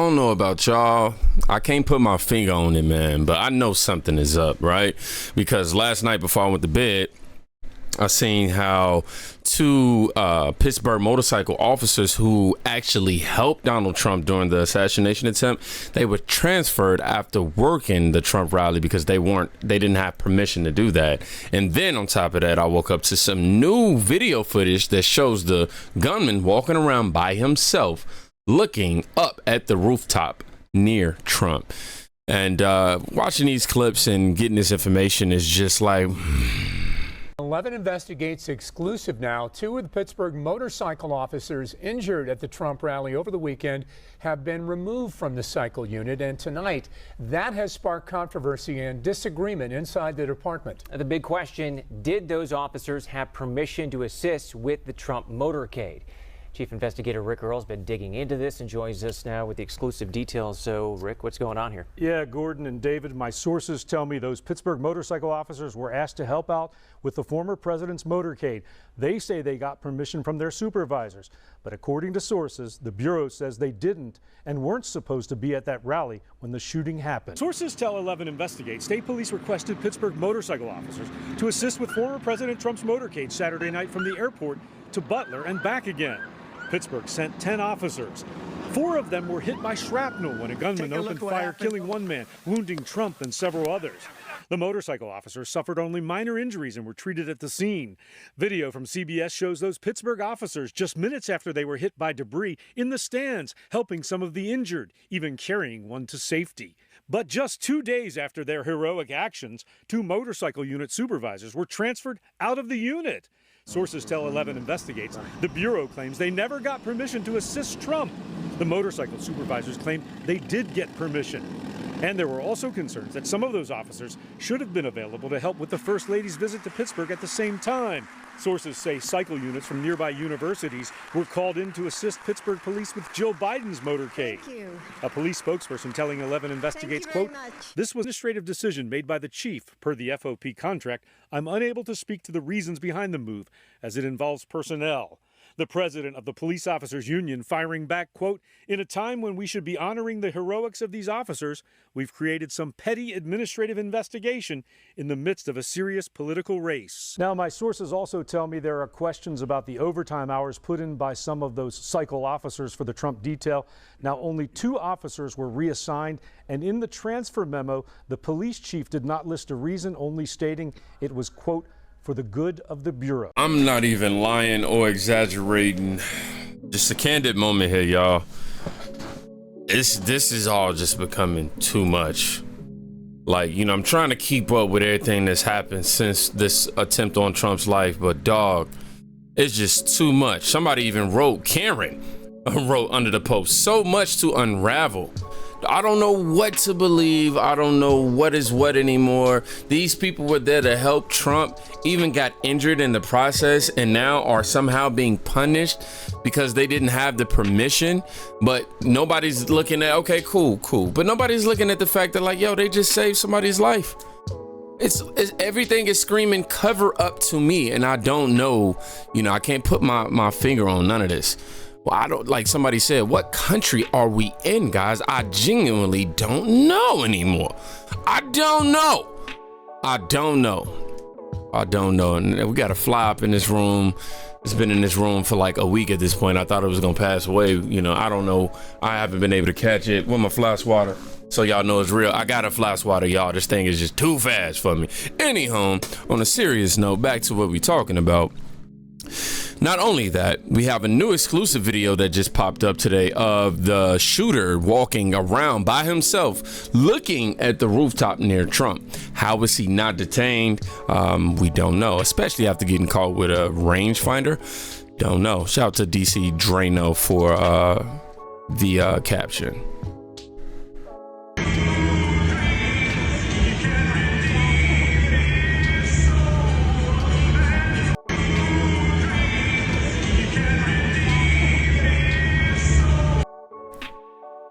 don't know about y'all. I can't put my finger on it, man, but I know something is up, right? Because last night before I went to bed, I seen how two Pittsburgh motorcycle officers who actually helped Donald Trump during the assassination attempt, they were transferred after working the Trump rally because they didn't have permission to do that. And then on top of that, I woke up to some new video footage that shows the gunman walking around by himself, looking up at the rooftop near Trump. And watching these clips and getting this information is just like... 11 investigates exclusive now. 2 of the Pittsburgh motorcycle officers injured at the Trump rally over the weekend have been removed from the cycle unit. And tonight, that has sparked controversy and disagreement inside the department. The big question, did those officers have permission to assist with the Trump motorcade? Chief Investigator Rick Earl's been digging into this and joins us now with the exclusive details. So, Rick, what's going on here? Yeah, Gordon and David, my sources tell me those Pittsburgh motorcycle officers were asked to help out with the former president's motorcade. They say they got permission from their supervisors. But according to sources, the Bureau says they didn't and weren't supposed to be at that rally when the shooting happened. Sources tell 11 Investigate state police requested Pittsburgh motorcycle officers to assist with former President Trump's motorcade Saturday night from the airport to Butler and back again. Pittsburgh sent 10 officers. 4 of them were hit by shrapnel when a gunman opened fire, killing 1 man, wounding Trump and several others. The motorcycle officers suffered only minor injuries and were treated at the scene. Video from CBS shows those Pittsburgh officers just minutes after they were hit by debris in the stands, helping some of the injured, even carrying one to safety. But just 2 days after their heroic actions, 2 motorcycle unit supervisors were transferred out of the unit. Sources tell 11 Investigates the Bureau claims they never got permission to assist Trump. The motorcycle supervisors claim they did get permission. And there were also concerns that some of those officers should have been available to help with the First Lady's visit to Pittsburgh at the same time. Sources say cycle units from nearby universities were called in to assist Pittsburgh police with Joe Biden's motorcade. Thank you. A police spokesperson telling 11 Investigates, quote, "This was an administrative decision made by the chief per the FOP contract. I'm unable to speak to the reasons behind the move as it involves personnel." The president of the Police Officers Union firing back, quote, "In a time when we should be honoring the heroics of these officers, we've created some petty administrative investigation in the midst of a serious political race." Now, my sources also tell me there are questions about the overtime hours put in by some of those cycle officers for the Trump detail. Now, only 2 officers were reassigned, and in the transfer memo, the police chief did not list a reason, only stating it was, quote, "for the good of the Bureau." I'm not even lying or exaggerating. Just a candid moment here, y'all. This is all just becoming too much. Like, you know, I'm trying to keep up with everything that's happened since this attempt on Trump's life, but dog, it's just too much. Somebody even wrote, Karen wrote under the post, so much to unravel. I don't know what to believe. I don't know what is what anymore. These people were there to help Trump, even got injured in the process, and now are somehow being punished because they didn't have the permission. But nobody's looking at, okay, cool. But nobody's looking at the fact that, like, yo, they just saved somebody's life. It's everything is screaming cover up to me, and I don't know, you know, I can't put my finger on none of this. Well, I don't, like somebody said, what country are we in, guys? I genuinely don't know anymore. I don't know. And we got a fly up in this room. It's been in this room for like a week at this point. I thought it was gonna pass away. You know, I don't know. I haven't been able to catch it. With my fly swatter, so y'all know it's real. I got a fly swatter, y'all. This thing is just too fast for me. Anyhow, on a serious note, back to what we're talking about. Not only that, we have a new exclusive video that just popped up today of the shooter walking around by himself, looking at the rooftop near Trump. How was he not detained? We don't know, especially after getting caught with a rangefinder. Don't know. Shout out to DC Drano for the caption.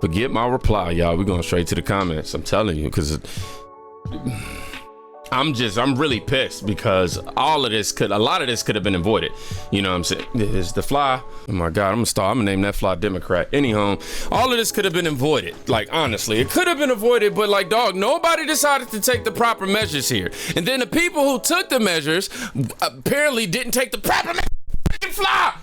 Forget my reply, y'all. We're going straight to the comments. I'm telling you, because I'm really pissed because a lot of this could have been avoided. You know what I'm saying? Is the fly? Oh my God, I'm gonna name that fly Democrat. Anyhow, all of this could have been avoided. Like, honestly, it could have been avoided, but like, dog, nobody decided to take the proper measures here. And then the people who took the measures apparently didn't take the proper measures. Fly!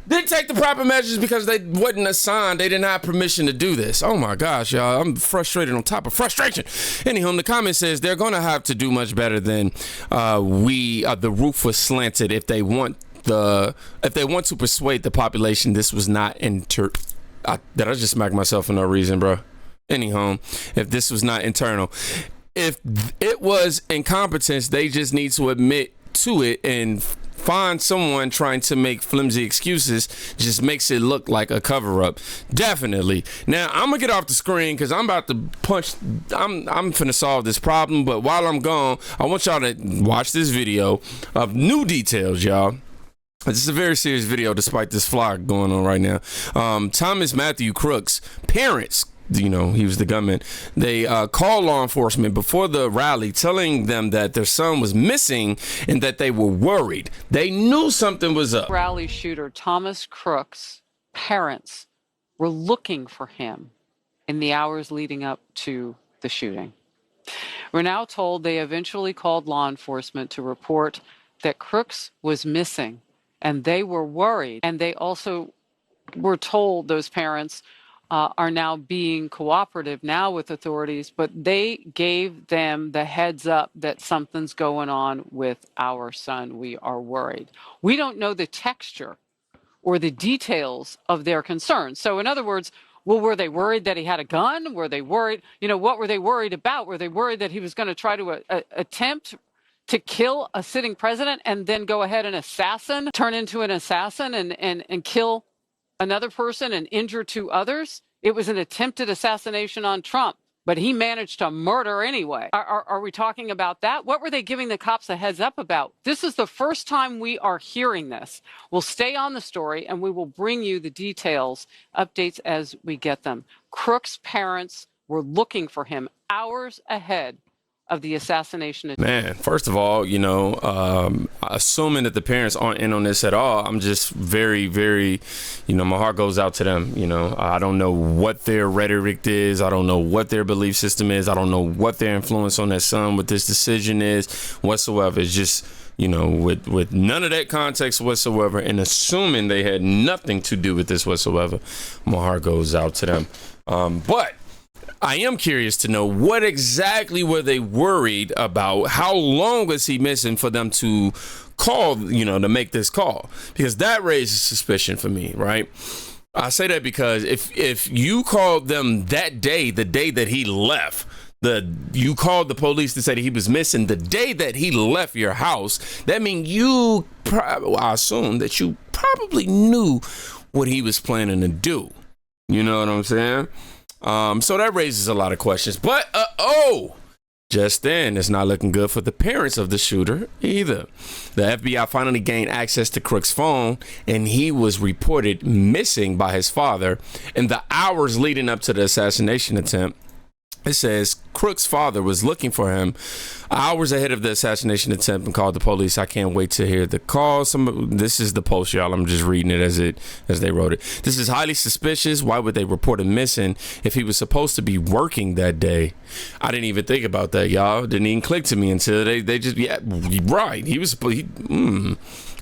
Didn't take the proper measures because they wasn't assigned. They didn't have permission to do this. Oh my gosh, y'all. I'm frustrated on top of frustration. Anyhow, the comment says they're going to have to do much better than the roof was slanted if they want to persuade the population this was not did I just smack myself for no reason, bro? Anyhow, if this was not internal, if it was incompetence, they just need to admit to it and find someone trying to make flimsy excuses just makes it look like a cover-up. Definitely. Now, I'm gonna get off the screen because I'm about to punch. I'm finna solve this problem, but while I'm gone, I want y'all to watch this video of new details, y'all. This is a very serious video despite this fly going on right now. Thomas Matthew Crooks' parents, you know, he was the gunman. They called law enforcement before the rally, telling them that their son was missing and that they were worried. They knew something was up. Rally shooter Thomas Crooks' parents were looking for him in the hours leading up to the shooting. We're now told they eventually called law enforcement to report that Crooks was missing, and they were worried. And they also were told, those parents, are now being cooperative now with authorities, but they gave them the heads up that something's going on with our son. We are worried. We don't know the texture or the details of their concerns. So in other words, well, were they worried that he had a gun? Were they worried? You know, what were they worried about? Were they worried that he was going to try to attempt to kill a sitting president and then go ahead and turn into an assassin and kill another person and injure two others? It was an attempted assassination on Trump, but he managed to murder anyway. Are we talking about that? What were they giving the cops a heads up about? This is the first time we are hearing this. We'll stay on the story and we will bring you the details, updates as we get them. Crooks' parents were looking for him hours ahead of the assassination. Man, first of all, you know, assuming that the parents aren't in on this at all, I'm just very, very, you know, my heart goes out to them. You know, I don't know what their rhetoric is. I don't know what their belief system is. I don't know what their influence on their son with this decision is whatsoever. It's just, you know, with none of that context whatsoever, and assuming they had nothing to do with this whatsoever, my heart goes out to them. But I am curious to know what exactly were they worried about? How long was he missing for them to call, you know, to make this call? Because that raises suspicion for me, right? I say that because if you called them that day, the day that he left, you called the police to say that he was missing the day that he left your house, that means I assume that you probably knew what he was planning to do. You know what I'm saying? So that raises a lot of questions, but just then it's not looking good for the parents of the shooter either. The FBI finally gained access to Crooks' phone, and he was reported missing by his father in the hours leading up to the assassination attempt. It says Crooks' father was looking for him hours ahead of the assassination attempt and called the police. I can't wait to hear the call. This is the post, y'all. I'm just reading it as they wrote it. This is highly suspicious. Why would they report him missing if he was supposed to be working that day? I didn't even think about that, y'all. Didn't even click to me until they just, yeah, right.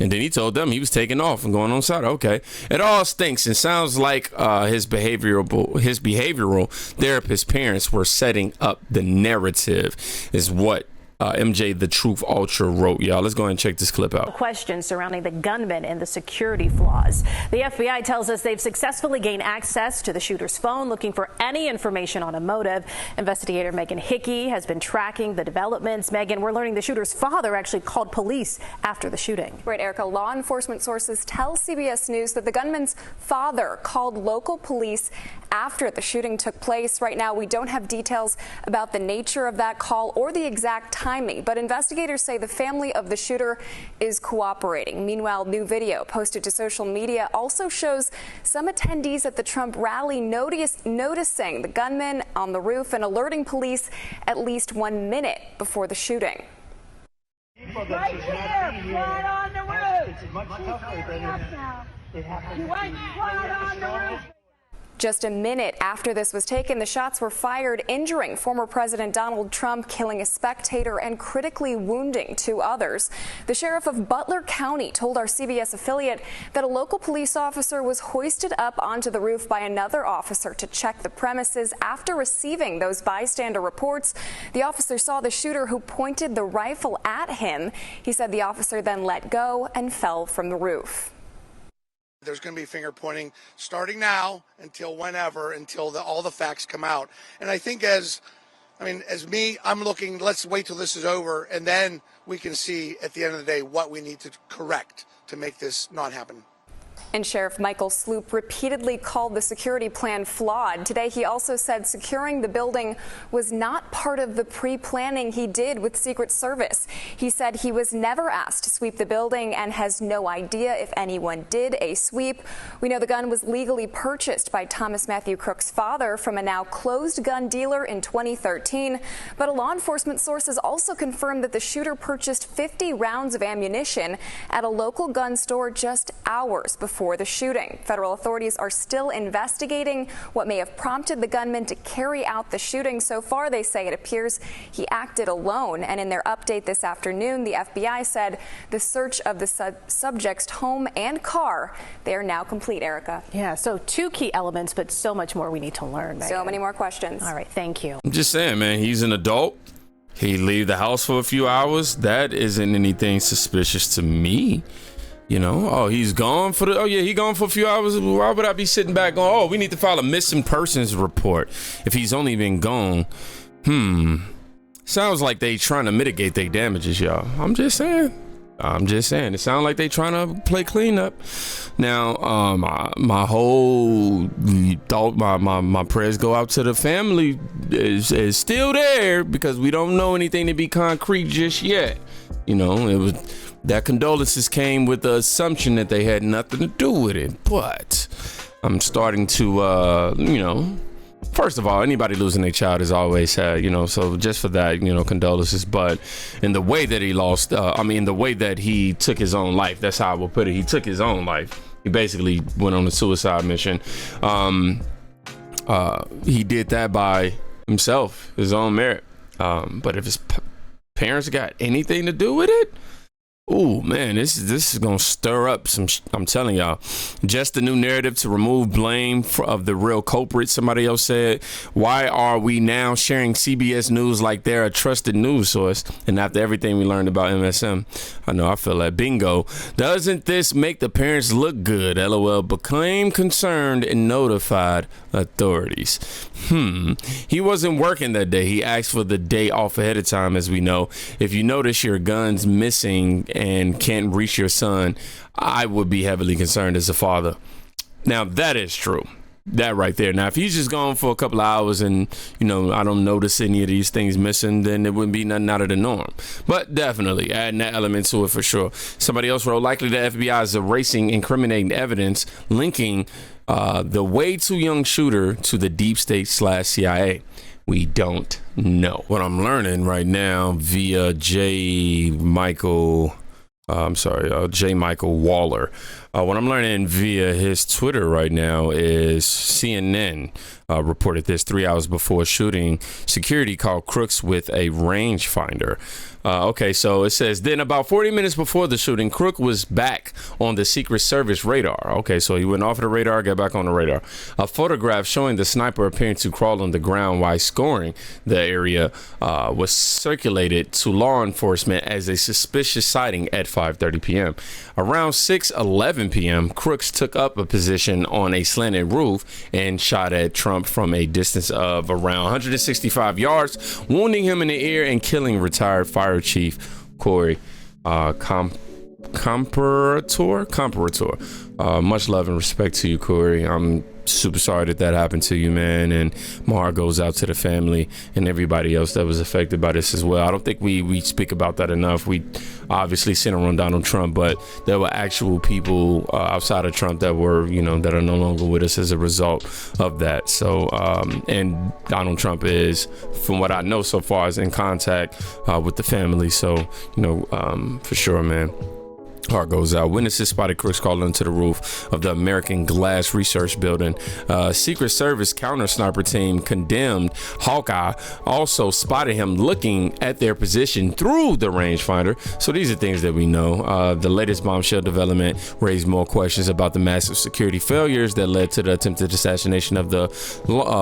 And then he told them he was taking off and going on site. Okay. It all stinks and sounds like his behavioral therapist parents were setting up the narrative, is what MJ the Truth Ultra wrote. Y'all, let's go ahead and check this clip out. Questions surrounding the gunman and the security flaws. The FBI tells us they've successfully gained access to the shooter's phone, looking for any information on a motive. Investigator Megan Hickey has been tracking the developments. Megan, we're learning the shooter's father actually called police after the shooting. Right, Erica. Law enforcement sources tell CBS News that the gunman's father called local police after the shooting took place. Right now, we don't have details about the nature of that call or the exact timing, but investigators say the family of the shooter is cooperating. Meanwhile, new video posted to social media also shows some attendees at the Trump rally noticing the gunman on the roof and alerting police at least 1 minute before the shooting. Right here, flat on the roof. It's much tougher now. You went flat on the roof. Just a minute after this was taken, the shots were fired, injuring former President Donald Trump, killing a spectator and critically wounding 2 others. The sheriff of Butler County told our CBS affiliate that a local police officer was hoisted up onto the roof by another officer to check the premises. After receiving those bystander reports, the officer saw the shooter, who pointed the rifle at him. He said the officer then let go and fell from the roof. There's going to be finger pointing starting now until whenever, until all the facts come out. And I think as me, I'm looking, let's wait till this is over, and then we can see at the end of the day what we need to correct to make this not happen. And Sheriff Michael Sloop repeatedly called the security plan flawed. Today, he also said securing the building was not part of the pre-planning he did with Secret Service. He said he was never asked to sweep the building and has no idea if anyone did a sweep. We know the gun was legally purchased by Thomas Matthew Crook's father from a now closed gun dealer in 2013. But law enforcement sources also confirmed that the shooter purchased 50 rounds of ammunition at a local gun store just hours before the shooting. Federal authorities are still investigating what may have prompted the gunman to carry out the shooting. So far, they say it appears he acted alone. And in their update this afternoon, the FBI said the search of the subject's home and car, they are now complete, Erica. Yeah, so 2 key elements, but so much more we need to learn, Megan. So many more questions. All right, thank you. I'm just saying, man, he's an adult. He leave the house for a few hours. That isn't anything suspicious to me. You know, oh, he's gone for he gone for a few hours. Why would I be sitting back going, oh, we need to file a missing persons report if he's only been gone? Sounds like they trying to mitigate their damages, y'all. I'm just saying. It sounds like they trying to play cleanup. Now, my whole thought, my prayers go out to the family is still there, because we don't know anything to be concrete just yet. You know, it was that condolences came with the assumption that they had nothing to do with it. But I'm starting to, first of all, anybody losing their child is always sad, so just for that, condolences. But in the way that he lost, the way that he took his own life, that's how I will put it. He took his own life. He basically went on a suicide mission. He did that by himself, his own merit. But if his parents got anything to do with it, oh man, this is gonna stir up some. I'm telling y'all, just the new narrative to remove blame of the real culprit. Somebody else said, "Why are we now sharing CBS News like they're a trusted news source?" And after everything we learned about MSM, I know I feel that. Bingo. Doesn't this make the parents look good? LOL. Became concerned and notified authorities. He wasn't working that day. He asked for the day off ahead of time, as we know. If you notice your gun's missing and can't reach your son, I would be heavily concerned as a father. Now, that is true. That right there. Now, if he's just gone for a couple of hours and, I don't notice any of these things missing, then it wouldn't be nothing out of the norm. But definitely adding that element to it for sure. Somebody else wrote, likely the FBI is erasing incriminating evidence linking the way too young shooter to the deep state /CIA. We don't know. What I'm learning right now via J. Michael Waller. What I'm learning via his Twitter right now is CNN reported this 3 hours before shooting. Security called crooks with a rangefinder. Okay, so it says, then about 40 minutes before the shooting, Crook was back on the Secret Service radar. Okay, so he went off of the radar, got back on the radar. A photograph showing the sniper appearing to crawl on the ground while scoring the area was circulated to law enforcement as a suspicious sighting at 5:30 p.m. Around 6:11 p.m., Crooks took up a position on a slanted roof and shot at Trump from a distance of around 165 yards, wounding him in the ear and killing retired Fire Chief Corey Comparator. Much love and respect to you, Corey. I'm super sorry that happened to you, man. And my heart goes out to the family and everybody else that was affected by this as well. I don't think we speak about that enough. We obviously center on Donald Trump, but there were actual people outside of Trump that were, that are no longer with us as a result of that. So, and Donald Trump is, from what I know so far, is in contact with the family. So, for sure, man. Heart goes out. Witnesses spotted crooks crawling into the roof of the American Glass Research Building. Secret Service counter sniper team condemned Hawkeye also spotted him looking at their position through the rangefinder. So these are things that we know. The latest bombshell development raised more questions about the massive security failures that led to the attempted assassination of the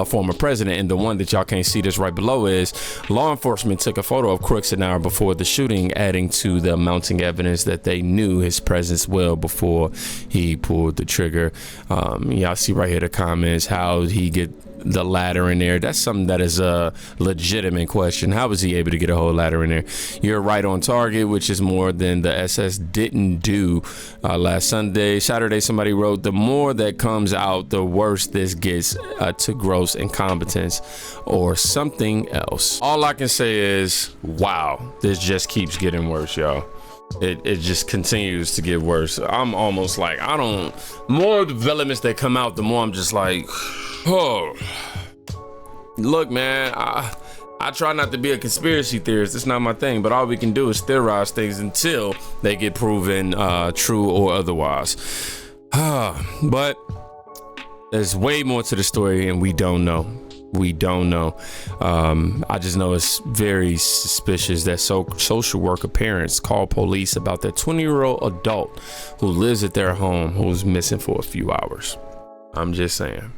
former president. And the one that y'all can't see this right below is law enforcement took a photo of Crooks an hour before the shooting, adding to the mounting evidence that they knew his presence well before he pulled the trigger. Y'all see right here the comments, how he get the ladder in there. That's something that is a legitimate question. How was he able to get a whole ladder in there? You're right on target, which is more than the SS didn't do. Last Saturday, somebody wrote, the more that comes out, the worse this gets, to gross incompetence or something else. All I can say is, wow, this just keeps getting worse, y'all. It just continues to get worse. I'm almost like, more developments that come out, the more I'm just like, oh, look, man, I try not to be a conspiracy theorist. It's not my thing, but all we can do is theorize things until they get proven true or otherwise. But there's way more to the story, and we don't know. I just know it's very suspicious that social worker parents call police about their 20-year-old adult who lives at their home who's missing for a few hours. I'm just saying.